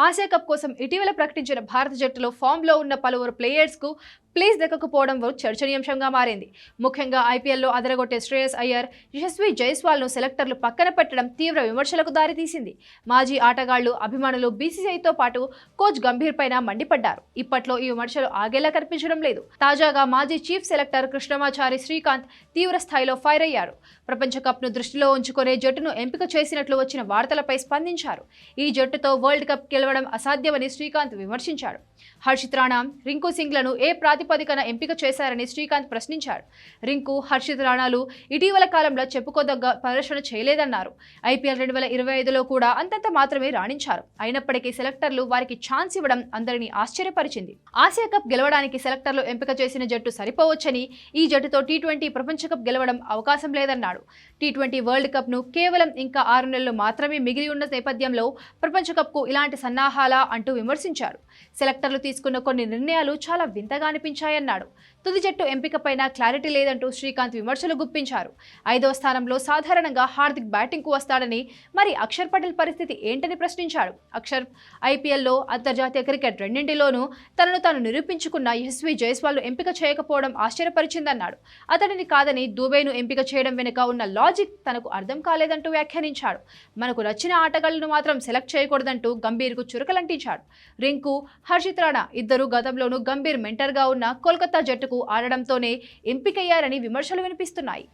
Asia cup కోసం ఇటీవల ప్రకటించిన భారత జట్టులో ఫామ్లో ఉన్న పలువురు ప్లేయర్స్కు ప్లేస్ దక్కకపోవడం చర్చనీయాంశంగా మారింది. ముఖ్యంగా ఐపీఎల్లో అదరగొట్టే శ్రేయస్ అయ్యర్, యశస్వి జైస్వాల్ను సెలెక్టర్లు పక్కన పెట్టడం తీవ్ర విమర్శలకు దారితీసింది. మాజీ ఆటగాళ్లు, అభిమానులు బీసీసీఐతో పాటు కోచ్ గంభీర్ పైన మండిపడ్డారు. ఇప్పట్లో ఈ విమర్శలు ఆగేలా కనిపించడం లేదు. తాజాగా మాజీ చీఫ్ సెలెక్టర్ కృష్ణమాచారి శ్రీకాంత్ తీవ్ర స్థాయిలో ఫైర్ అయ్యారు. ప్రపంచ కప్ను దృష్టిలో ఉంచుకునే జట్టును ఎంపిక చేసినట్లు వచ్చిన వార్తలపై స్పందించారు. ఈ జట్టుతో వరల్డ్ కప్ గెలవడం అసాధ్యమని శ్రీకాంత్ విమర్శించారు. హర్షిత్ రాణా, రింకు సింగ్లను ఏ ప్రాతిపదికన ఎంపిక చేశారని శ్రీకాంత్ ప్రశ్నించారు. రింకు, హర్షిత్ రాణాలు ఇటీవల కాలంలో చెప్పుకోదగ్గ ప్రదర్శన చేయలేదన్నారు. ఐపీఎల్ 2025లో కూడా అంతంత మాత్రమే రాణించారు. అయినప్పటికీ సెలెక్టర్లు వారికి ఛాన్స్ ఇవ్వడం అందరినీ ఆశ్చర్యపరిచింది. ఆసియా కప్ గెలవడానికి సెలెక్టర్లు ఎంపిక చేసిన జట్టు సరిపోవచ్చని, ఈ జట్టుతో టీ20 ప్రపంచ కప్ గెలవడం అవకాశం లేదన్నాడు. టీ20 వరల్డ్ కప్ను కేవలం ఇంకా 6 నెలలు మాత్రమే మిగిలి ఉన్న నేపథ్యంలో ప్రపంచ కప్కు ఇలాంటి సన్నాహాలా అంటూ విమర్శించారు. సెలెక్టర్లు తీసుకున్న కొన్ని నిర్ణయాలు చాలా వింతగా అనిపించాయన్నాడు. తుది జట్టు ఎంపికపైన క్లారిటీ లేదంటూ శ్రీకాంత్ విమర్శలు గుప్పించారు. 5వ స్థానంలో సాధారణంగా హార్దిక్ బ్యాటింగ్కు వస్తాడని, మరి అక్షర్ పటేల్ పరిస్థితి ఏంటని ప్రశ్నించాడు. అక్షర్ ఐపీఎల్లో, అంతర్జాతీయ క్రికెట్ రెండింటిలోనూ తనను తాను నిరూపించుకున్న యశస్వి జైస్వాల్ను ఎంపిక చేయకపోవడం ఆశ్చర్యపరిచిందన్నాడు. అతడిని కాదని దుబేను ఎంపిక చేయడం వెనుక ఉన్న లాజిక్ తనకు అర్థం కాలేదంటూ వ్యాఖ్యానించాడు. మనకు నచ్చిన ఆటగాళ్లను మాత్రం సెలెక్ట్ చేయకూడదంటూ గంభీర్కు చురకలంటించాడు. రింకు, హర్షిత్ రాణా ఇద్దరు గతంలోనూ గంభీర్ మెంటర్గా ఉన్న కోల్కతా జట్టుకు ఆడడంతోనే ఎంపికయ్యారని విమర్శలు వినిపిస్తున్నాయి.